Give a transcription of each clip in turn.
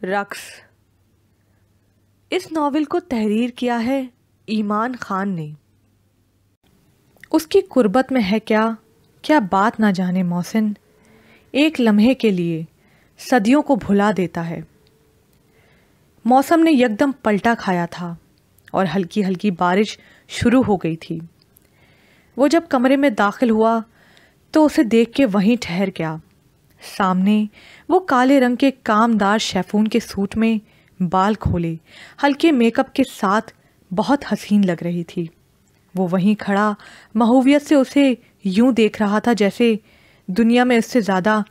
رقص۔ اس ناول کو تحریر کیا ہے ایمان خان نے۔ اس کی قربت میں ہے کیا بات نہ جانے محسن، ایک لمحے کے لیے صدیوں کو بھلا دیتا ہے۔ موسم نے یکدم پلٹا کھایا تھا اور ہلکی ہلکی بارش شروع ہو گئی تھی۔ وہ جب کمرے میں داخل ہوا تو اسے دیکھ کے وہیں ٹھہر گیا۔ سامنے وہ کالے رنگ کے کامدار شیفون کے سوٹ میں بال کھولے ہلکے میک اپ کے ساتھ بہت حسین لگ رہی تھی۔ وہ وہیں کھڑا محویت سے اسے یوں دیکھ رہا تھا جیسے دنیا میں اس سے زیادہ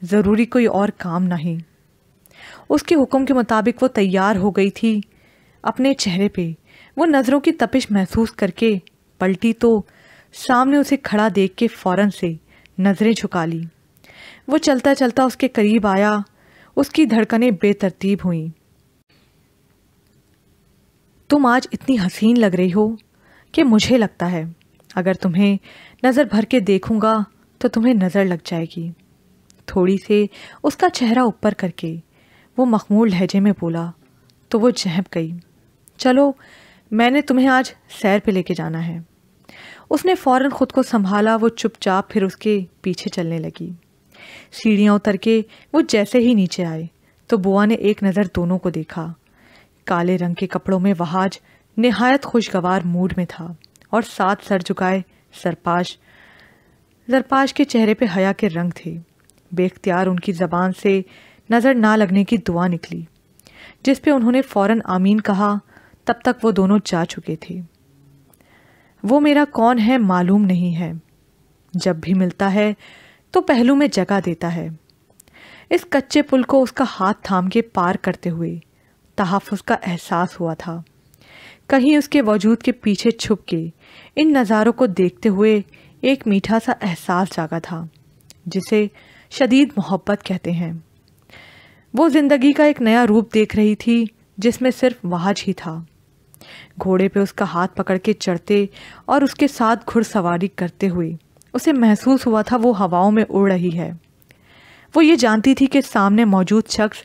ضروری کوئی اور کام نہیں۔ اس کے حکم کے مطابق وہ تیار ہو گئی تھی۔ اپنے چہرے پہ وہ نظروں کی تپش محسوس کر کے پلٹی تو سامنے اسے کھڑا دیکھ کے فوراً سے نظریں جھکا لی۔ وہ چلتا چلتا اس کے قریب آیا، اس کی دھڑکنیں بے ترتیب ہوئیں۔ تم آج اتنی حسین لگ رہی ہو کہ مجھے لگتا ہے اگر تمہیں نظر بھر کے دیکھوں گا تو تمہیں نظر لگ جائے گی۔ تھوڑی سے اس کا چہرہ اوپر کر کے وہ مخمور لہجے میں بولا تو وہ جھنپ گئی۔ چلو میں نے تمہیں آج سیر پہ لے کے جانا ہے۔ اس نے فوراً خود کو سنبھالا۔ وہ چپ چاپ پھر اس کے پیچھے چلنے لگی۔ سیڑھیاں اتر کے وہ جیسے ہی نیچے آئے تو بوا نے ایک نظر دونوں کو دیکھا۔ کالے رنگ کے کپڑوں میں وہاج نہایت خوشگوار موڈ میں تھا اور ساتھ سر جھکائے زرپاش کے چہرے پہ حیا کے رنگ تھے۔ بے اختیار ان کی زبان سے نظر نہ لگنے کی دعا نکلی جس پہ انہوں نے فوراً آمین کہا۔ تب تک وہ دونوں جا چکے تھے۔ وہ میرا کون ہے معلوم نہیں ہے، جب بھی ملتا ہے تو پہلو میں جگہ دیتا ہے۔ اس کچے پل کو اس کا ہاتھ تھام کے پار کرتے ہوئے تحفظ کا احساس ہوا تھا۔ کہیں اس کے وجود کے پیچھے چھپ کے ان نظاروں کو دیکھتے ہوئے ایک میٹھا سا احساس جاگا تھا جسے شدید محبت کہتے ہیں۔ وہ زندگی کا ایک نیا روپ دیکھ رہی تھی جس میں صرف وہاج ہی تھا۔ گھوڑے پہ اس کا ہاتھ پکڑ کے چڑھتے اور اس کے ساتھ گھڑ سواری کرتے ہوئے اسے محسوس ہوا تھا وہ ہواؤں میں اڑ رہی ہے۔ وہ یہ جانتی تھی کہ سامنے موجود شخص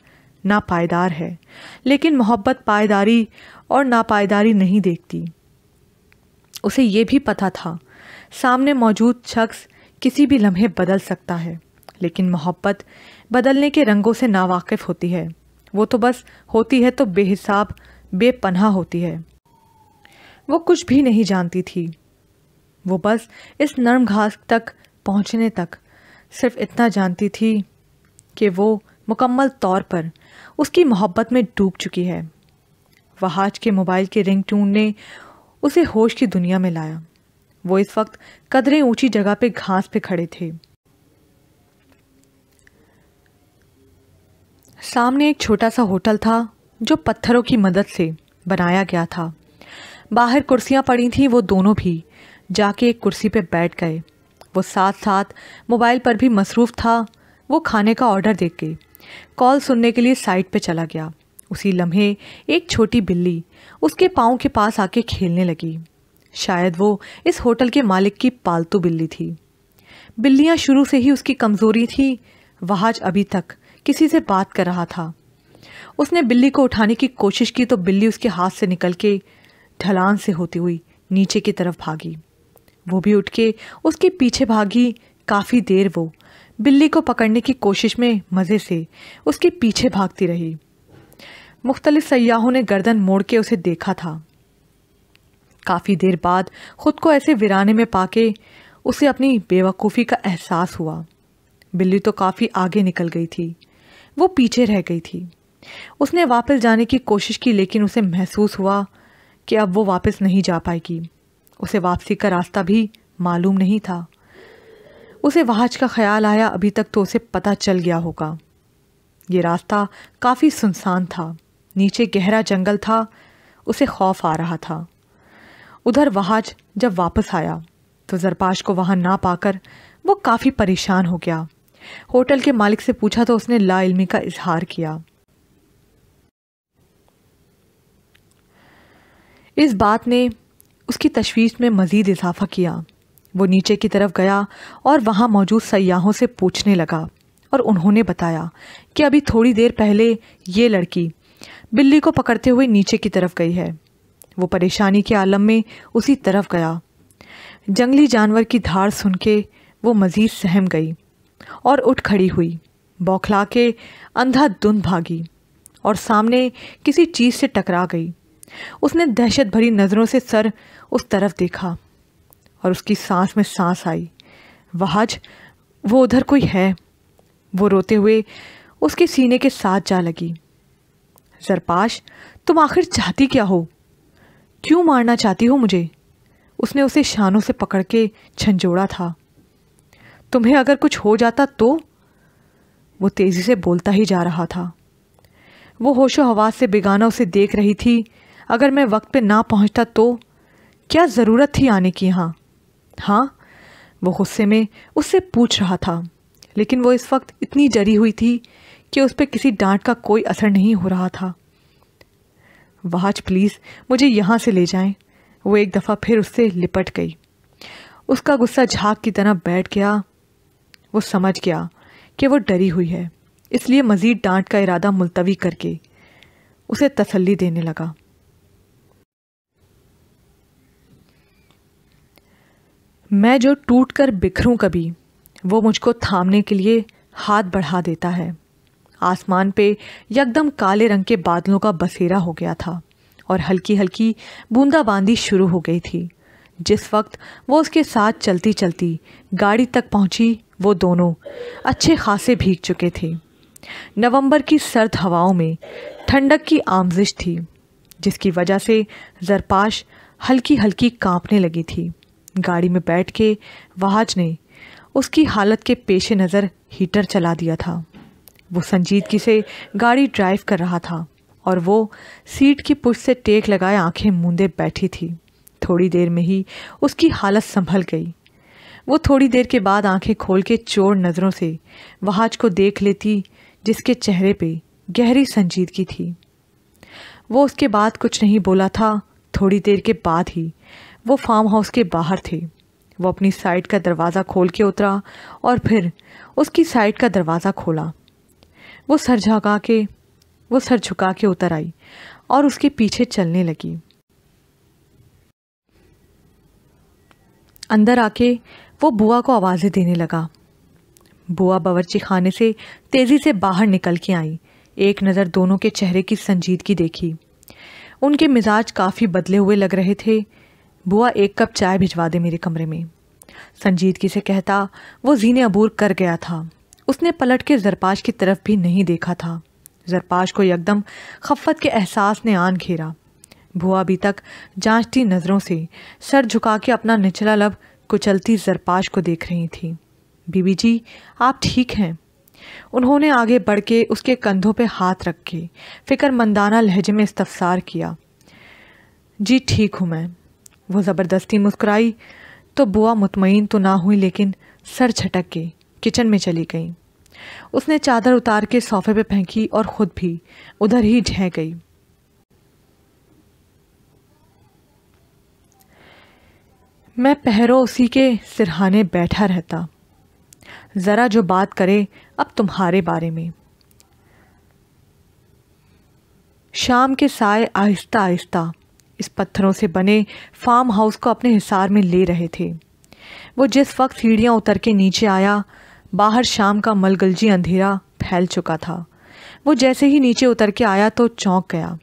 ناپائیدار ہے، لیکن محبت پائیداری اور ناپائیداری نہیں دیکھتی۔ اسے یہ بھی پتا تھا سامنے موجود شخص کسی بھی لمحے بدل سکتا ہے، لیکن محبت بدلنے کے رنگوں سے ناواقف ہوتی ہے۔ وہ تو بس ہوتی ہے تو بے حساب بے پناہ ہوتی ہے۔ وہ کچھ بھی نہیں جانتی تھی۔ وہ بس اس نرم گھاس تک پہنچنے تک صرف اتنا جانتی تھی کہ وہ مکمل طور پر اس کی محبت میں ڈوب چکی ہے۔ وہاج کے موبائل کے رنگ ٹون نے اسے ہوش کی دنیا میں لایا۔ وہ اس وقت قدرے اونچی جگہ پہ گھاس پہ کھڑے تھے۔ سامنے ایک چھوٹا سا ہوٹل تھا جو پتھروں کی مدد سے بنایا گیا تھا۔ باہر کرسیاں پڑی تھیں۔ وہ دونوں بھی جا کے ایک کرسی پہ بیٹھ گئے۔ وہ ساتھ ساتھ موبائل پر بھی مصروف تھا۔ وہ کھانے کا آرڈر دے کے کال سننے کے لیے سائٹ پہ چلا گیا۔ اسی لمحے ایک چھوٹی بلی اس کے پاؤں کے پاس آ کے کھیلنے لگی۔ شاید وہ اس ہوٹل کے مالک کی پالتو بلی تھی۔ بلیاں شروع سے ہی اس کی کمزوری تھی۔ وہاج ابھی تک کسی سے بات کر رہا تھا۔ اس نے بلی کو اٹھانے کی کوشش کی تو بلی اس کے ہاتھ سے نکل کے ڈھلان سے ہوتی ہوئی نیچے کی طرف بھاگی۔ وہ بھی اٹھ کے اس کے پیچھے بھاگی۔ کافی دیر وہ بلی کو پکڑنے کی کوشش میں مزے سے اس کے پیچھے بھاگتی رہی۔ مختلف سیاحوں نے گردن موڑ کے اسے دیکھا تھا۔ کافی دیر بعد خود کو ایسے ویرانے میں پا کے اسے اپنی بے وقوفی کا احساس ہوا۔ بلی تو کافی آگے نکل گئی تھی، وہ پیچھے رہ گئی تھی۔ اس نے واپس جانے کی کوشش کی لیکن اسے محسوس ہوا کہ اب وہ واپس نہیں جا پائے گی۔ اسے واپسی کا راستہ بھی معلوم نہیں تھا۔ اسے وہاج کا خیال آیا ابھی تک تو اسے پتہ چل گیا ہوگا۔ یہ راستہ کافی سنسان تھا، نیچے گہرا جنگل تھا۔ اسے خوف آ رہا تھا۔ ادھر وہاج جب واپس آیا تو زرپاش کو وہاں نہ پا کر وہ کافی پریشان ہو گیا۔ ہوٹل کے مالک سے پوچھا تو اس نے لا علمی کا اظہار کیا۔ اس بات نے اس کی تشویش میں مزید اضافہ کیا۔ وہ نیچے کی طرف گیا اور وہاں موجود سیاحوں سے پوچھنے لگا۔ اور انہوں نے بتایا کہ ابھی تھوڑی دیر پہلے یہ لڑکی بلی کو پکڑتے ہوئے نیچے کی طرف گئی ہے۔ وہ پریشانی کے عالم میں اسی طرف گیا۔ جنگلی جانور کی دھاڑ سن کے وہ مزید سہم گئی اور اٹھ کھڑی ہوئی، بوکھلا کے اندھا دھند بھاگی اور سامنے کسی چیز سے ٹکرا گئی۔ اس نے دہشت بھری نظروں سے سر اس طرف دیکھا اور اس کی سانس میں سانس آئی۔ وحج، وہ ادھر کوئی ہے۔ وہ روتے ہوئے اس کے سینے کے ساتھ جا لگی۔ زرپاش، تم آخر چاہتی کیا ہو؟ کیوں مارنا چاہتی ہو مجھے؟ اس نے اسے شانوں سے پکڑ کے جھنجھوڑا تھا۔ تمہیں اگر کچھ ہو جاتا تو؟ وہ تیزی سے بولتا ہی جا رہا تھا۔ وہ ہوش و حواس سے بیگانہ اسے دیکھ رہی تھی۔ اگر میں وقت پہ نہ پہنچتا تو کیا ضرورت تھی آنے کی یہاں؟ ہاں، وہ غصے میں اس سے پوچھ رہا تھا، لیکن وہ اس وقت اتنی ڈری ہوئی تھی کہ اس پہ کسی ڈانٹ کا کوئی اثر نہیں ہو رہا تھا۔ وحج پلیز مجھے یہاں سے لے جائیں۔ وہ ایک دفعہ پھر اس سے لپٹ گئی۔ اس کا غصہ جھاگ کی طرح بیٹھ گیا۔ وہ سمجھ گیا کہ وہ ڈری ہوئی ہے، اس لیے مزید ڈانٹ کا ارادہ ملتوی کر کے اسے تسلی دینے لگا۔ میں جو ٹوٹ کر بکھروں کبھی، وہ مجھ کو تھامنے کے لیے ہاتھ بڑھا دیتا ہے۔ آسمان پہ یکدم کالے رنگ کے بادلوں کا بسیرا ہو گیا تھا اور ہلکی ہلکی بوندا باندی شروع ہو گئی تھی۔ جس وقت وہ اس کے ساتھ چلتی چلتی گاڑی تک پہنچی، وہ دونوں اچھے خاصے بھیگ چکے تھے۔ نومبر کی سرد ہواؤں میں ٹھنڈک کی آمزش تھی، جس کی وجہ سے زرپاش ہلکی ہلکی کانپنے لگی تھی۔ گاڑی میں بیٹھ کے وحج نے اس کی حالت کے پیش نظر ہیٹر چلا دیا تھا۔ وہ سنجیدگی سے گاڑی ڈرائیو کر رہا تھا اور وہ سیٹ کی پشت سے ٹیک لگائے آنکھیں موندے بیٹھی تھی۔ تھوڑی دیر میں ہی اس کی حالت سنبھل گئی۔ وہ تھوڑی دیر کے بعد آنکھیں کھول کے چور نظروں سے وحج کو دیکھ لیتی، جس کے چہرے پہ گہری سنجیدگی تھی۔ وہ اس کے بعد کچھ نہیں بولا تھا۔ تھوڑی دیر کے بعد ہی وہ فارم ہاؤس کے باہر تھے۔ وہ اپنی سائڈ کا دروازہ کھول کے اترا اور پھر اس کی سائڈ کا دروازہ کھولا۔ وہ سر جھکا کے اتر آئی اور اس کے پیچھے چلنے لگی۔ اندر آ کے وہ بوا کو آوازیں دینے لگا۔ بوا باورچی خانے سے تیزی سے باہر نکل کے آئی۔ ایک نظر دونوں کے چہرے کی سنجیدگی دیکھی۔ ان کے مزاج کافی بدلے ہوئے لگ رہے تھے۔ بوا، ایک کپ چائے بھجوا دے میرے کمرے میں، سنجیدگی سے کہتا وہ زینے عبور کر گیا تھا۔ اس نے پلٹ کے زرپاش کی طرف بھی نہیں دیکھا تھا۔ زرپاش کو یکدم خفت کے احساس نے آن گھیرا۔ بوا ابھی تک جانچتی نظروں سے سر جھکا کے اپنا نچلا لب کچلتی زرپاش کو دیکھ رہی تھی۔ بی بی جی، آپ ٹھیک ہیں؟ انہوں نے آگے بڑھ کے اس کے کندھوں پہ ہاتھ رکھ کے فکر مندانہ لہجے میں استفسار کیا۔ جی ٹھیک ہوں میں۔ وہ زبردستی مسکرائی تو بوا مطمئن تو نہ ہوئی، لیکن سر جھٹک کے کچن میں چلی گئی۔ اس نے چادر اتار کے صوفے پہ پھینکی اور خود بھی ادھر ہی ڈھہ گئی۔ میں پہرو اسی کے سرہانے بیٹھا رہتا، ذرا جو بات کرے اب تمہارے بارے میں۔ شام کے سائے آہستہ آہستہ اس پتھروں سے بنے فارم ہاؤس کو اپنے حصار میں لے رہے تھے۔ وہ جس وقت سیڑھیاں اتر کے نیچے آیا، باہر شام کا ملگلجی اندھیرا پھیل چکا تھا۔ وہ جیسے ہی نیچے اتر کے آیا تو چونک گیا۔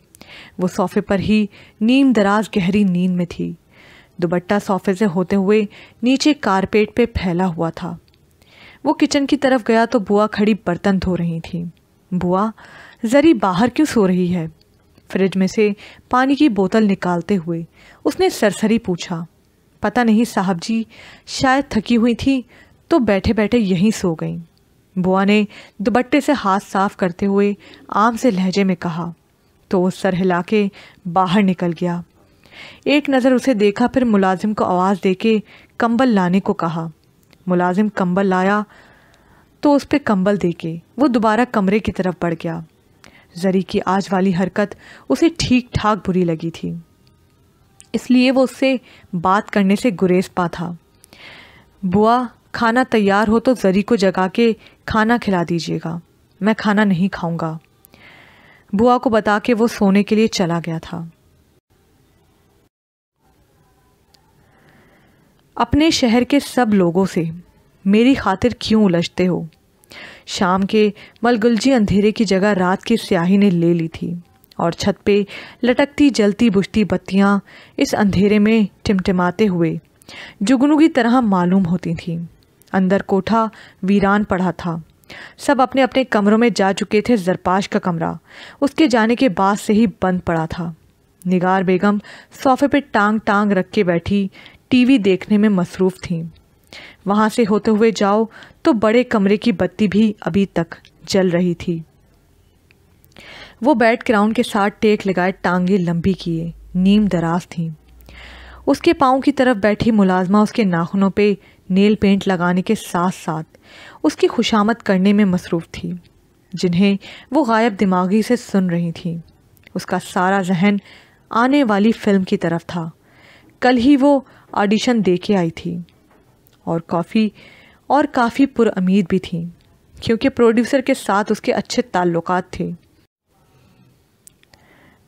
وہ صوفے پر ہی نیم دراز گہری نیند میں تھی۔ دوپٹہ صوفے سے ہوتے ہوئے نیچے کارپیٹ پہ پھیلا ہوا تھا۔ وہ کچن کی طرف گیا تو بوا کھڑی برتن دھو رہی تھیں۔ بوا، زری باہر کیوں سو رہی ہے؟ فریج میں سے پانی کی بوتل نکالتے ہوئے اس نے سرسری پوچھا۔ پتہ نہیں صاحب جی، شاید تھکی ہوئی تھی تو بیٹھے بیٹھے یہیں سو گئیں۔ بوا نے دوپٹے سے ہاتھ صاف کرتے ہوئے عام سے لہجے میں کہا تو وہ سر ہلا کے باہر نکل گیا۔ ایک نظر اسے دیکھا، پھر ملازم کو آواز دے کے کمبل لانے کو کہا۔ ملازم کمبل لایا تو اس پہ کمبل دے کے وہ دوبارہ کمرے کی طرف بڑھ گیا۔ زری کی آج والی حرکت اسے ٹھیک ٹھاک بری لگی تھی، اس لیے وہ اس سے بات کرنے سے گریز پا تھا۔ بوا، کھانا تیار ہو تو زری کو جگا کے کھانا کھلا دیجیے گا، میں کھانا نہیں کھاؤں گا۔ بوا کو بتا کے وہ سونے کے لیے چلا گیا تھا۔ اپنے شہر کے سب لوگوں سے میری خاطر کیوں الجھتے ہو؟ شام کے ملگلجی اندھیرے کی جگہ رات کی سیاہی نے لے لی تھی، اور چھت پہ لٹکتی جلتی بجھتی بتیاں اس اندھیرے میں ٹمٹماتے ہوئے جگنو کی طرح معلوم ہوتی تھیں۔ اندر کوٹھا ویران پڑا تھا، سب اپنے اپنے کمروں میں جا چکے تھے۔ زرپاش کا کمرہ اس کے جانے کے بعد سے ہی بند پڑا تھا۔ نگار بیگم صوفے پہ ٹانگ ٹانگ رکھ کے بیٹھی ٹی وی دیکھنے میں مصروف تھیں۔ وہاں سے ہوتے ہوئے جاؤ تو بڑے کمرے کی بتی بھی ابھی تک جل رہی تھی۔ وہ بیڈ گراؤنڈ کے ساتھ ٹیک لگائے ٹانگیں لمبی کیے نیم دراز تھیں۔ اس کے پاؤں کی طرف بیٹھی ملازمہ اس کے ناخنوں پہ نیل پینٹ لگانے کے ساتھ ساتھ اس کی خوشامد کرنے میں مصروف تھی، جنہیں وہ غائب دماغی سے سن رہی تھیں۔ اس کا سارا ذہن آنے والی فلم کی طرف تھا۔ کل ہی وہ آڈیشن دے کے آئی تھی، اور کافی پر امید بھی تھی، کیونکہ پروڈیوسر کے ساتھ اس کے اچھے تعلقات تھے۔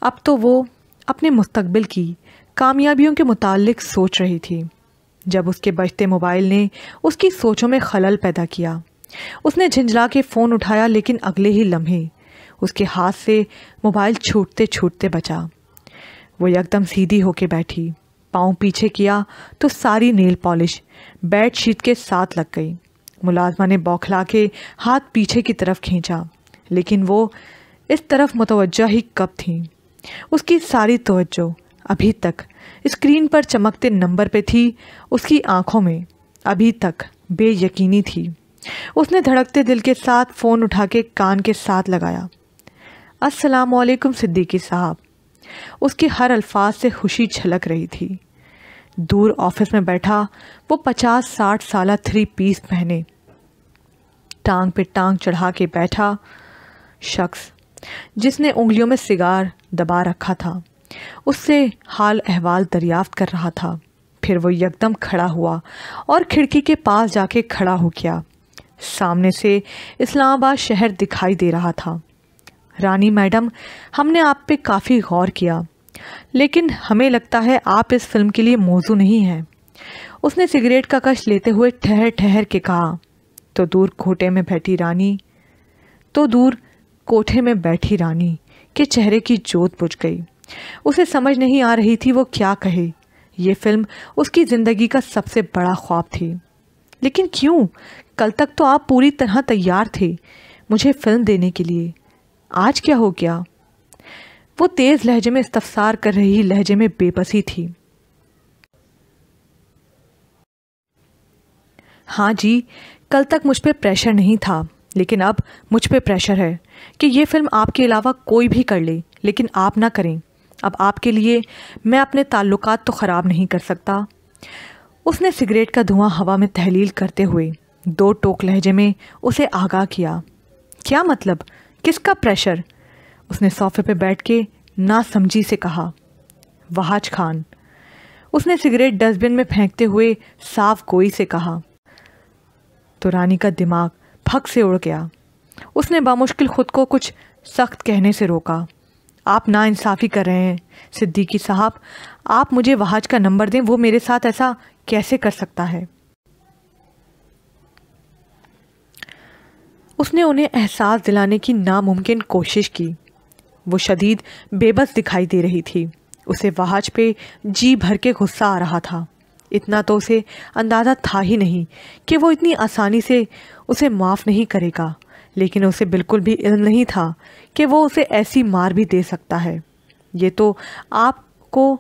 اب تو وہ اپنے مستقبل کی کامیابیوں کے متعلق سوچ رہی تھی، جب اس کے بجتے موبائل نے اس کی سوچوں میں خلل پیدا کیا۔ اس نے جھنجھلا کے فون اٹھایا، لیکن اگلے ہی لمحے اس کے ہاتھ سے موبائل چھوٹتے چھوٹتے بچا۔ وہ یکدم سیدھی ہو کے بیٹھی، پاؤں پیچھے کیا تو ساری نیل پالش بیڈ شیٹ کے ساتھ لگ گئی۔ ملازمہ نے بوکھلا کے ہاتھ پیچھے کی طرف کھینچا، لیکن وہ اس طرف متوجہ ہی کب تھی؟ اس کی ساری توجہ ابھی تک اسکرین پر چمکتے نمبر پہ تھی۔ اس کی آنکھوں میں ابھی تک بے یقینی تھی۔ اس نے دھڑکتے دل کے ساتھ فون اٹھا کے کان کے ساتھ لگایا۔ السلام علیکم صدیقی صاحب۔ اس کے ہر الفاظ سے خوشی چھلک رہی تھی۔ دور آفس میں بیٹھا وہ 50-60 سالہ 3 پیس پہنے ٹانگ پہ ٹانگ چڑھا کے بیٹھا شخص، جس نے انگلیوں میں سگار دبا رکھا تھا، اس سے حال احوال دریافت کر رہا تھا۔ پھر وہ یکدم کھڑا ہوا اور کھڑکی کے پاس جا کے کھڑا ہو گیا۔ سامنے سے اسلام آباد شہر دکھائی دے رہا تھا۔ رانی میڈم، ہم نے آپ پہ کافی غور کیا، لیکن ہمیں لگتا ہے آپ اس فلم کے لیے موزوں نہیں ہیں۔ اس نے سگریٹ کا کش لیتے ہوئے ٹھہر ٹھہر کے کہا۔ تو دور کوٹھے میں بیٹھی رانی کے چہرے کی جوت بجھ گئی۔ اسے سمجھ نہیں آ رہی تھی وہ کیا کہے۔ یہ فلم اس کی زندگی کا سب سے بڑا خواب تھی، لیکن کیوں؟ کل تک تو آپ پوری طرح تیار تھے مجھے فلم دینے کے لیے، آج کیا ہو گیا؟ وہ تیز لہجے میں استفسار کر رہی لہجے میں بے بسی تھی۔ ہاں جی، کل تک مجھ پہ پریشر نہیں تھا، لیکن اب مجھ پہ پریشر ہے کہ یہ فلم آپ کے علاوہ کوئی بھی کر لے، لیکن آپ نہ کریں۔ اب آپ کے لیے میں اپنے تعلقات تو خراب نہیں کر سکتا۔ اس نے سگریٹ کا دھواں ہوا میں تحلیل کرتے ہوئے 2 ٹوک لہجے میں اسے آگاہ کیا۔ کیا مطلب؟ کس کا پریشر؟ اس نے صوفے پہ بیٹھ کے نا سمجھی سے کہا۔ وہاج خان، اس نے سگریٹ ڈسٹ بن میں پھینکتے ہوئے صاف گوئی سے کہا۔ تو رانی کا دماغ پھک سے اڑ گیا۔ اس نے بامشکل خود کو کچھ سخت کہنے سے روکا۔ آپ نا انصافی کر رہے ہیں صدیقی صاحب، آپ مجھے وہاج کا نمبر دیں، وہ میرے ساتھ ایسا کیسے کر سکتا ہے؟ اس نے انہیں احساس دلانے کی ناممکن کوشش کی۔ وہ شدید بے بس دکھائی دے رہی تھی۔ اسے وہاج پہ جی بھر کے غصہ آ رہا تھا۔ اتنا تو اسے اندازہ تھا ہی نہیں کہ وہ اتنی آسانی سے اسے معاف نہیں کرے گا، لیکن اسے بالکل بھی علم نہیں تھا کہ وہ اسے ایسی مار بھی دے سکتا ہے۔ یہ تو آپ کو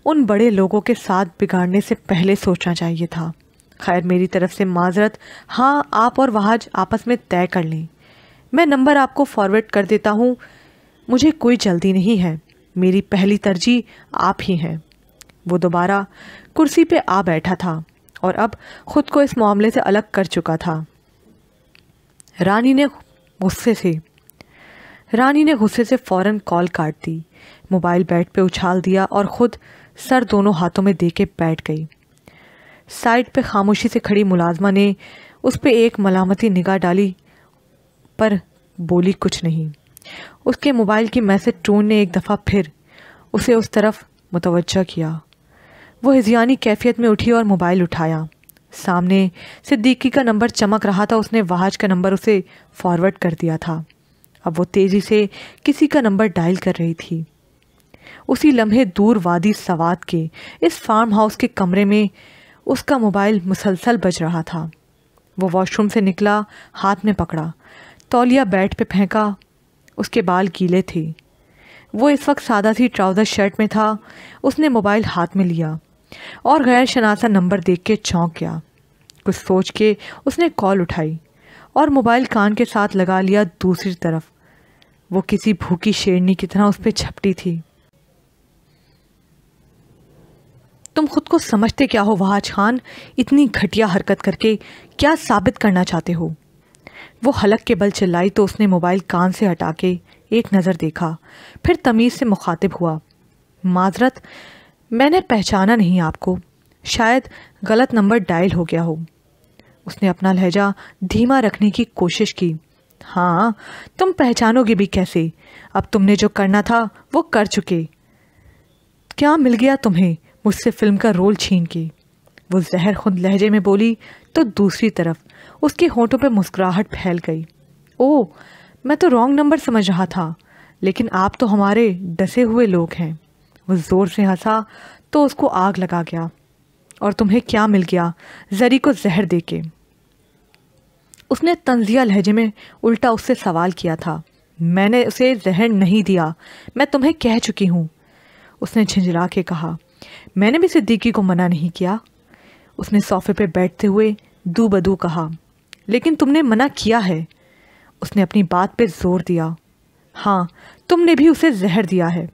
ان بڑے لوگوں کے ساتھ بگاڑنے سے پہلے سوچنا چاہیے تھا۔ خیر، میری طرف سے معذرت۔ ہاں، آپ اور وہاج آپس میں طے کر لیں، میں نمبر آپ کو فارورڈ کر دیتا ہوں۔ مجھے کوئی جلدی نہیں ہے، میری پہلی ترجیح آپ ہی ہیں۔ وہ دوبارہ کرسی پہ آ بیٹھا تھا اور اب خود کو اس معاملے سے الگ کر چکا تھا۔ رانی نے غصے سے فوراً کال کاٹ دی، موبائل بیڈ پہ اچھال دیا اور خود سر دونوں ہاتھوں میں دے کے بیٹھ گئی۔ سائڈ پہ خاموشی سے کھڑی ملازمہ نے اس پہ ایک ملامتی نگاہ ڈالی پر بولی کچھ نہیں۔ اس کے موبائل کی میسج ٹون نے ایک دفعہ پھر اسے اس طرف متوجہ کیا۔ وہ ہذیانی کیفیت میں اٹھی اور موبائل اٹھایا۔ سامنے صدیقی کا نمبر چمک رہا تھا۔ اس نے وحاج کا نمبر اسے فارورڈ کر دیا تھا۔ اب وہ تیزی سے کسی کا نمبر ڈائل کر رہی تھی۔ اسی لمحے دور وادی سوات کے اس فارم ہاؤس کے کمرے میں اس کا موبائل مسلسل بج رہا تھا۔ وہ واش روم سے نکلا، ہاتھ میں پکڑا، تولیہ بیڈ پہ پھینکا۔ اس کے بال گیلے تھے۔ وہ اس وقت سادہ سی ٹراؤزر شرٹ میں تھا۔ اس نے موبائل ہاتھ میں لیا اور غیر شناسا نمبر دیکھ کے چونک گیا۔ کچھ سوچ کے اس نے کال اٹھائی اور موبائل کان کے ساتھ لگا لیا۔ دوسری طرف وہ کسی بھوکی شیرنی کی طرح اس پہ جھپٹی تھی۔ تم خود کو سمجھتے کیا ہو وحاج خان؟ اتنی گھٹیا حرکت کر کے کیا ثابت کرنا چاہتے ہو؟ وہ حلق کے بل چلائی تو اس نے موبائل کان سے ہٹا کے ایک نظر دیکھا، پھر تمیز سے مخاطب ہوا۔ معذرت، میں نے پہچانا نہیں آپ کو، شاید غلط نمبر ڈائل ہو گیا ہو۔ اس نے اپنا لہجہ دھیما رکھنے کی کوشش کی۔ ہاں، تم پہچانو گے بھی کیسے؟ اب تم نے جو کرنا تھا وہ کر چکے۔ کیا مل گیا تمہیں مجھ سے فلم کا رول چھین کے؟ وہ زہر خود لہجے میں بولی تو دوسری طرف اس کے ہونٹوں پہ مسکراہٹ پھیل گئی۔ او، میں تو رانگ نمبر سمجھ رہا تھا، لیکن آپ تو ہمارے ڈسے ہوئے لوگ ہیں۔ وہ زور سے ہنسا تو اس کو آگ لگا گیا۔ اور تمہیں کیا مل گیا زری کو زہر دے کے؟ اس نے طنزیہ لہجے میں الٹا اس سے سوال کیا تھا۔ میں نے اسے زہر نہیں دیا، میں تمہیں کہہ چکی ہوں۔ اس نے جھنجھلا کے کہا۔ میں نے بھی صدیقی کو منع نہیں کیا۔ اس نے صوفے پہ بیٹھتے ہوئے دو بدو کہا۔ لیکن تم نے منع کیا ہے۔ اس نے اپنی بات پہ زور دیا۔ ہاں، تم نے بھی اسے زہر دیا ہے،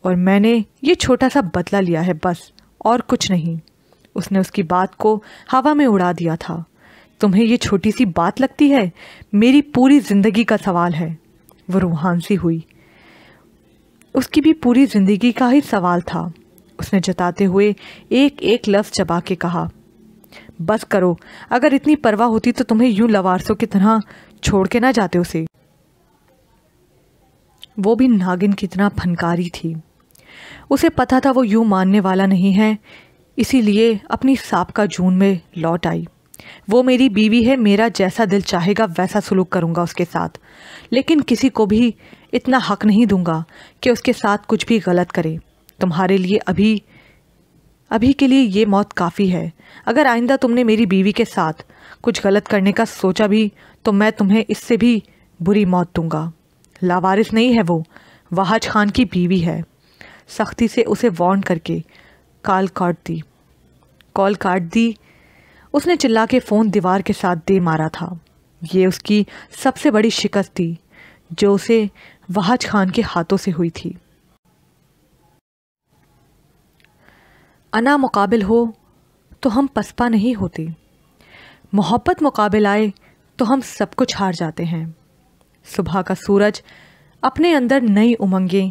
اور میں نے یہ چھوٹا سا بدلہ لیا ہے، بس اور کچھ نہیں۔ اس نے اس کی بات کو ہوا میں اڑا دیا تھا۔ تمہیں یہ چھوٹی سی بات لگتی ہے؟ میری پوری زندگی کا سوال ہے۔ وہ روحان سی ہوئی۔ اس کی بھی پوری زندگی کا ہی سوال تھا۔ اس نے جتاتے ہوئے ایک ایک لفظ چبا کے کہا۔ بس کرو، اگر اتنی پرواہ ہوتی تو تمہیں یوں لوارسوں کی طرح چھوڑ کے نہ جاتے اسے۔ وہ بھی ناگن کی طرح پھنکاری تھی۔ اسے پتا تھا وہ یوں ماننے والا نہیں ہے، اسی لیے اپنی سابقہ جون میں لوٹ آئی۔ وہ میری بیوی ہے، میرا جیسا دل چاہے گا ویسا سلوک کروں گا اس کے ساتھ، لیکن کسی کو بھی اتنا حق نہیں دوں گا کہ اس کے ساتھ کچھ بھی غلط کرے۔ تمہارے لیے ابھی کے لیے یہ موت کافی ہے۔ اگر آئندہ تم نے میری بیوی کے ساتھ کچھ غلط کرنے کا سوچا بھی تو میں تمہیں اس سے بھی بری موت دوں گا۔ لاوارث نہیں ہے وہ، وحاج خان کی بیوی ہے۔ سختی سے اسے وارن کر کے کال کاٹ دی۔ اس نے چلا کے فون دیوار کے ساتھ دے مارا تھا۔ یہ اس کی سب سے بڑی شکست تھی جو اسے وحاج خان کے ہاتھوں سے ہوئی تھی۔ انا مقابل ہو تو ہم پسپا نہیں ہوتے، محبت مقابل آئے تو ہم سب کچھ ہار جاتے ہیں۔ صبح کا سورج اپنے اندر نئی امنگیں،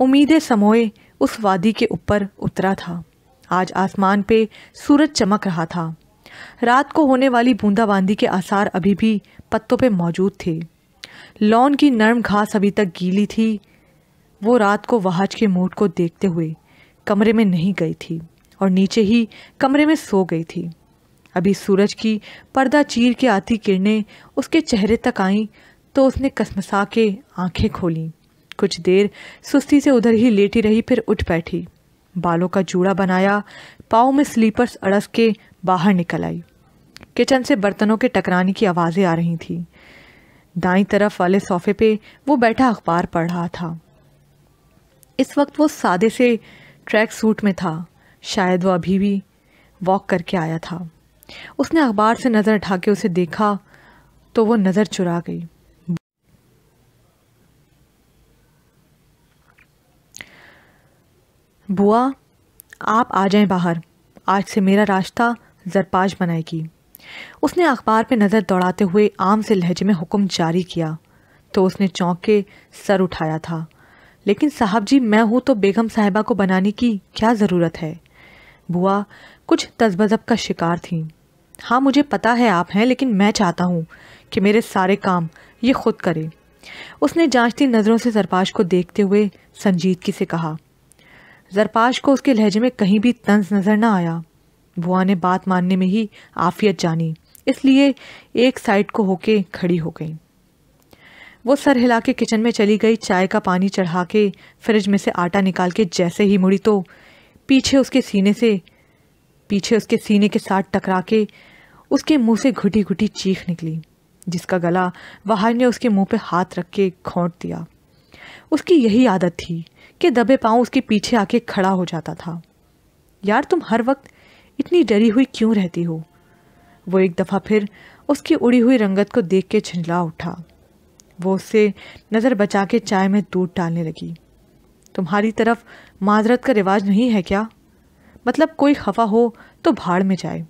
امیدیں سموئے اس وادی کے اوپر اترا تھا۔ آج آسمان پہ سورج چمک رہا تھا۔ رات کو ہونے والی بوندا باندی کے آثار ابھی بھی پتوں پہ موجود تھے۔ لان کی نرم گھاس ابھی تک گیلی تھی۔ وہ رات کو وحاج کے موڈ کو دیکھتے ہوئے کمرے میں نہیں گئی تھی اور نیچے ہی کمرے میں سو گئی تھی۔ ابھی سورج کی پردہ چیر کے آتی کرنیں اس کے چہرے تک آئیں تو اس نے کسمسا کے آنکھیں کھولیں۔ کچھ دیر سستی سے ادھر ہی لیٹی رہی، پھر اٹھ بیٹھی، بالوں کا جوڑا بنایا، پاؤں میں سلیپرز اڑس کے باہر نکل آئی۔ کچن سے برتنوں کے ٹکرانے کی آوازیں آ رہی تھیں۔ دائیں طرف والے صوفے پہ وہ بیٹھا اخبار پڑھ رہا تھا۔ اس وقت وہ سادے سے ٹریک سوٹ میں تھا، شاید وہ ابھی بھی واک کر کے آیا تھا۔ اس نے اخبار سے نظر اٹھا کے اسے دیکھا تو وہ نظر چرا گئی۔ بوا، آپ آ جائیں باہر، آج سے میرا راستہ زرپاش بنائے گی۔ اس نے اخبار پہ نظر دوڑاتے ہوئے عام سے لہجے میں حکم جاری کیا تو اس نے چونک کے سر اٹھایا تھا۔ لیکن صاحب جی، میں ہوں تو بیگم صاحبہ کو بنانے کی کیا ضرورت ہے؟ بوا، کچھ تذبذب کا شکار تھیں۔ ہاں مجھے پتا ہے آپ ہیں، لیکن میں چاہتا ہوں کہ میرے سارے کام یہ خود کرے۔ اس نے جانچتی نظروں سے زرپاش کو دیکھتے ہوئے سنجیدگی سے کہا۔ زرپاش کو اس کے لہجے میں کہیں بھی طنز نظر نہ آیا۔ بوا نے بات ماننے میں ہی عافیت جانی، اس لیے ایک سائڈ کو ہو کے کھڑی ہو گئی۔ وہ سر ہلا کے کچن میں چلی گئی، چائے کا پانی چڑھا کے فریج میں سے آٹا نکال کے جیسے ہی مڑی تو پیچھے اس کے سینے کے ساتھ ٹکرا کے اس کے منہ سے گھٹی گھٹی چیخ نکلی، جس کا گلا وہار نے اس کے منہ پہ ہاتھ رکھ کے کھونٹ دیا۔ اس کی یہی عادت تھی کہ دبے پاؤں اس کے پیچھے آ کے کھڑا ہو جاتا تھا۔ یار تم ہر وقت اتنی ڈری ہوئی کیوں رہتی ہو؟ وہ ایک دفعہ پھر اس کی اڑی ہوئی رنگت کو دیکھ کے جھنجلا اٹھا۔ وہ اس سے نظر بچا کے چائے میں دودھ ڈالنے لگی۔ تمہاری طرف معذرت کا رواج نہیں ہے کیا؟ مطلب کوئی خفا ہو تو بھاڑ میں جائے۔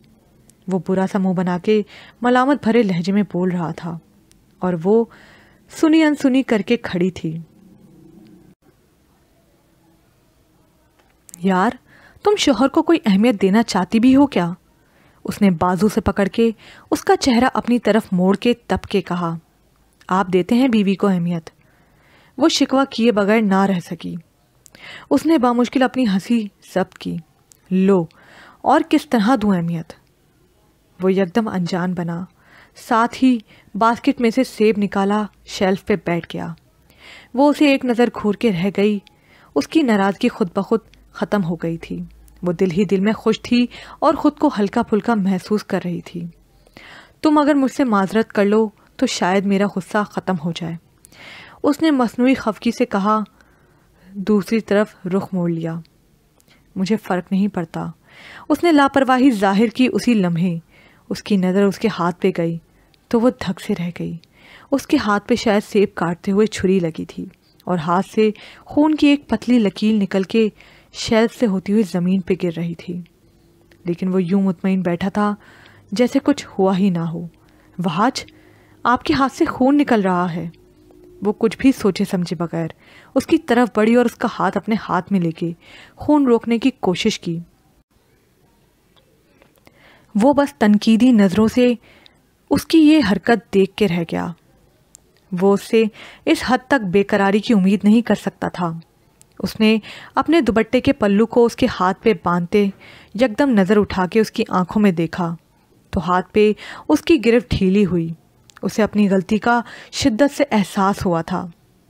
وہ برا سا منہ بنا کے ملامت بھرے لہجے میں بول رہا تھا اور وہ سنی انسنی کر کے کھڑی تھی۔ یار تم شوہر کو کوئی اہمیت دینا چاہتی بھی ہو کیا؟ اس نے بازو سے پکڑ کے اس کا چہرہ اپنی طرف موڑ کے تپ کے کہا۔ آپ دیتے ہیں بیوی کو اہمیت؟ وہ شکوہ کیے بغیر نہ رہ سکی۔ اس نے بامشکل اپنی ہنسی ضبط کی۔ لو، اور کس طرح دوں اہمیت؟ وہ یکدم انجان بنا، ساتھ ہی باسکٹ میں سے سیب نکالا، شیلف پہ بیٹھ گیا۔ وہ اسے ایک نظر گھور کے رہ گئی۔ اس کی ناراضگی خود بخود ختم ہو گئی تھی۔ وہ دل ہی دل میں خوش تھی اور خود کو ہلکا پھلکا محسوس کر رہی تھی۔ تم اگر مجھ سے معذرت کر لو تو شاید میرا غصہ ختم ہو جائے، اس نے مصنوعی خفگی سے کہا، دوسری طرف رخ موڑ لیا۔ مجھے فرق نہیں پڑتا، اس نے لاپرواہی ظاہر کی۔ اسی لمحے اس کی نظر اس کے ہاتھ پہ گئی تو وہ دھک سے رہ گئی۔ اس کے ہاتھ پہ شاید سیب کاٹتے ہوئے چھری لگی تھی اور ہاتھ سے خون کی ایک پتلی لکیر نکل کے شیلف سے ہوتی ہوئی زمین پہ گر رہی تھی، لیکن وہ یوں مطمئن بیٹھا تھا جیسے کچھ ہوا ہی نہ ہو۔ وہاج، آپ کے ہاتھ سے خون نکل رہا ہے۔ وہ کچھ بھی سوچے سمجھے بغیر اس کی طرف بڑھی اور اس کا ہاتھ اپنے ہاتھ میں لے کے خون روکنے کی کوشش کی۔ وہ بس تنقیدی نظروں سے اس کی یہ حرکت دیکھ کے رہ گیا۔ وہ اس سے اس حد تک بے قراری کی امید نہیں کر سکتا تھا۔ اس نے اپنے دوپٹے کے پلو کو اس کے ہاتھ پہ باندھتے یکدم نظر اٹھا کے اس کی آنکھوں میں دیکھا تو ہاتھ پہ اس کی گرفت ڈھیلی ہوئی۔ اسے اپنی غلطی کا شدت سے احساس ہوا تھا،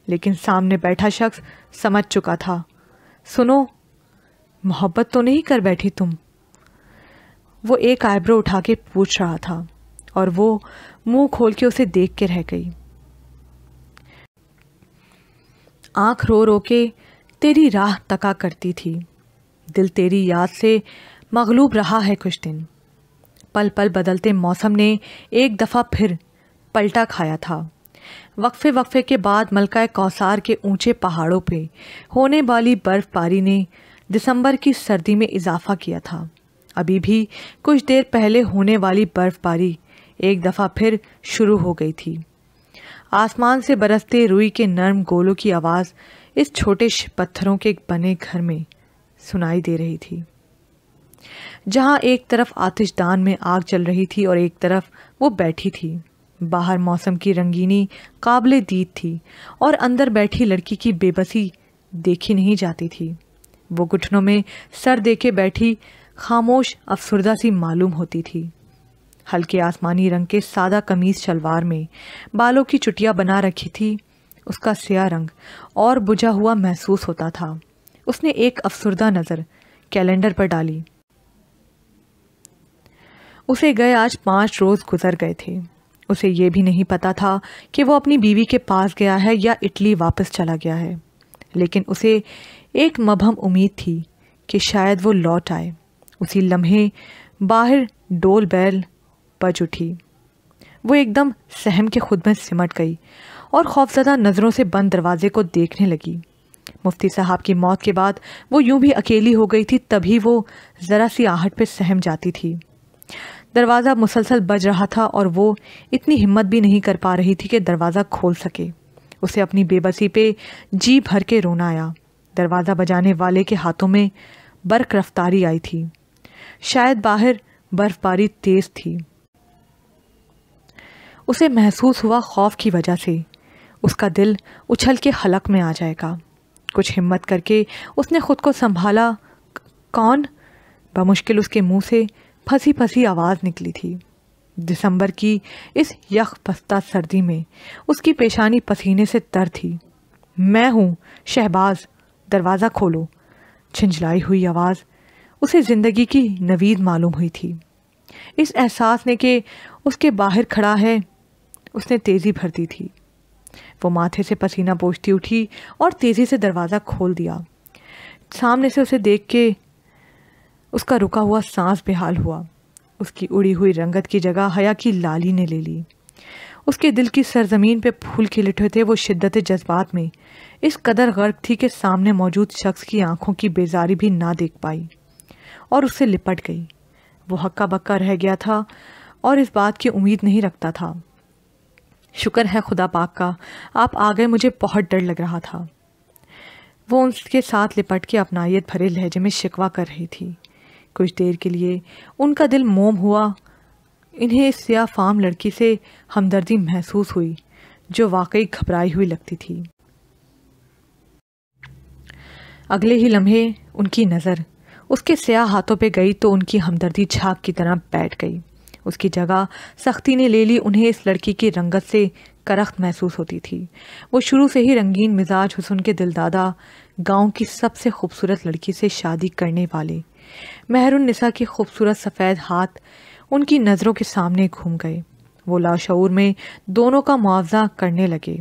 لیکن سامنے بیٹھا شخص سمجھ چکا تھا۔ سنو، محبت تو نہیں کر بیٹھی تم؟ وہ ایک آئیبرو اٹھا کے پوچھ رہا تھا اور وہ منہ کھول کے اسے دیکھ کے رہ گئی۔ آنکھ رو رو کے تیری راہ تکا کرتی تھی، دل تیری یاد سے مغلوب رہا ہے کچھ دن۔ پل پل بدلتے موسم نے ایک دفعہ پھر پلٹا کھایا تھا۔ وقفے وقفے کے بعد ملکہ کوثر کے اونچے پہاڑوں پہ ہونے والی برف باری نے دسمبر کی سردی میں اضافہ کیا تھا۔ ابھی بھی کچھ دیر پہلے ہونے والی برف باری ایک دفعہ پھر شروع ہو گئی تھی۔ آسمان سے برستے روئی کے نرم گولوں کی آواز اس چھوٹے پتھروں کے بنے گھر میں سنائی دے رہی تھی، جہاں ایک طرف آتش دان میں آگ چل رہی تھی اور ایک طرف وہ بیٹھی تھی۔ باہر موسم کی رنگینی قابل دید تھی اور اندر بیٹھی لڑکی کی بے بسی دیکھی نہیں جاتی تھی۔ وہ گھٹنوں میں سر دے کے بیٹھی خاموش افسردہ سی معلوم ہوتی تھی۔ ہلکے آسمانی رنگ کے سادہ قمیص شلوار میں بالوں کی چٹیاں بنا رکھی تھی۔ اس کا سیاہ رنگ اور بجھا ہوا محسوس ہوتا تھا۔ اس نے ایک افسردہ نظر کیلنڈر پر ڈالی۔ اسے گئے آج 5 روز گزر گئے تھے۔ اسے یہ بھی نہیں پتا تھا کہ وہ اپنی بیوی کے پاس گیا ہے یا اٹلی واپس چلا گیا ہے، لیکن اسے ایک مبہم امید تھی کہ شاید وہ لوٹ آئے۔ اسی لمحے باہر ڈول بیل بج اٹھی۔ وہ ایک دم سہم کے خود میں سمٹ گئی اور خوفزدہ نظروں سے بند دروازے کو دیکھنے لگی۔ مفتی صاحب کی موت کے بعد وہ یوں بھی اکیلی ہو گئی تھی، تبھی وہ ذرا سی آہٹ پہ سہم جاتی تھی۔ دروازہ مسلسل بج رہا تھا اور وہ اتنی ہمت بھی نہیں کر پا رہی تھی کہ دروازہ کھول سکے۔ اسے اپنی بے بسی پہ جی بھر کے رونا آیا۔ دروازہ بجانے والے کے ہاتھوں میں برق رفتاری آئی تھی۔ شاید باہر برف باری تیز تھی۔ اسے محسوس ہوا خوف کی وجہ سے اس کا دل اچھل کے حلق میں آ جائے گا۔ کچھ ہمت کر کے اس نے خود کو سنبھالا۔ کون؟ بمشکل اس کے منہ سے پھنسی پھنسی آواز نکلی تھی۔ دسمبر کی اس یخ بستہ سردی میں اس کی پیشانی پسینے سے تر تھی۔ میں ہوں شہباز، دروازہ کھولو۔ جھنجھلائی ہوئی آواز اسے زندگی کی نوید معلوم ہوئی تھی۔ اس احساس نے کہ اس کے باہر کھڑا ہے اس نے تیزی بھر دی تھی۔ وہ ماتھے سے پسینہ پوچھتی اٹھی اور تیزی سے دروازہ کھول دیا۔ سامنے سے اسے دیکھ کے اس کا رکا ہوا سانس بحال ہوا۔ اس کی اڑی ہوئی رنگت کی جگہ حیا کی لالی نے لے لی۔ اس کے دل کی سرزمین پہ پھول کھل اٹھے تھے۔ وہ شدت جذبات میں اس قدر غرق تھی کہ سامنے موجود شخص کی آنکھوں کی بیزاری بھی نہ دیکھ پائی اور اس سے لپٹ گئی۔ وہ ہکا بکا رہ گیا تھا اور اس بات کی امید نہیں رکھتا تھا۔ شکر ہے خدا پاک کا آپ آ گئے، مجھے بہت ڈر لگ رہا تھا۔ وہ ان کے ساتھ لپٹ کے اپنائیت بھرے لہجے میں شکوہ کر رہی تھی۔ کچھ دیر کے لیے ان کا دل موم ہوا۔ انہیں اس سیاہ فام لڑکی سے ہمدردی محسوس ہوئی جو واقعی گھبرائی ہوئی لگتی تھی۔ اگلے ہی لمحے ان کی نظر اس کے سیاہ ہاتھوں پہ گئی تو ان کی ہمدردی جھاگ کی طرح بیٹھ گئی۔ اس کی جگہ سختی نے لے لی۔ انہیں اس لڑکی کی رنگت سے کرخت محسوس ہوتی تھی۔ وہ شروع سے ہی رنگین مزاج، حسن کے دلدادہ، گاؤں کی سب سے خوبصورت لڑکی سے شادی کرنے والے مہر النساء کے خوبصورت سفید ہاتھ ان کی نظروں کے سامنے گھوم گئے۔ وہ لاشعور میں دونوں کا معاوضہ کرنے لگے۔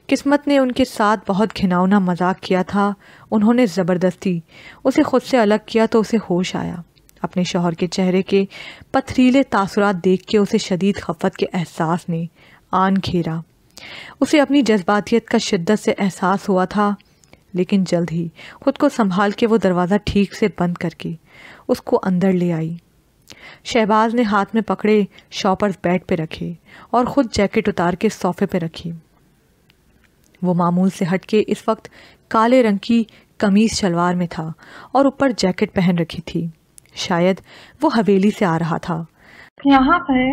قسمت نے ان کے ساتھ بہت گھناؤنا مذاق کیا تھا۔ انہوں نے زبردستی اسے خود سے الگ کیا تو اسے ہوش آیا۔ اپنے شوہر کے چہرے کے پتھریلے تاثرات دیکھ کے اسے شدید خفت کے احساس نے آن گھیرا۔ اسے اپنی جذباتیت کا شدت سے احساس ہوا تھا، لیکن جلد ہی خود کو سنبھال کے وہ دروازہ ٹھیک سے بند کر کے اس کو اندر لے آئی۔ شہباز نے ہاتھ میں پکڑے شاپرز بیڈ پہ رکھے اور خود جیکٹ اتار کے صوفے پہ رکھی۔ وہ معمول سے ہٹ کے اس وقت کالے رنگ کی قمیص شلوار میں تھا اور اوپر جیکٹ پہن رکھی تھی۔ شاید وہ حویلی سے آ رہا تھا۔ یہاں پر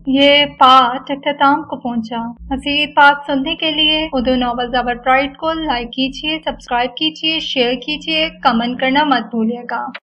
یہ پارٹ اختتام کو پہنچا۔ مزید پارٹ سننے کے لیے اردو ناول زبر پرائڈ کو لائک کیجیے، سبسکرائب کیجیے، شیئر کیجیے، کمنٹ کرنا مت بھولیے گا۔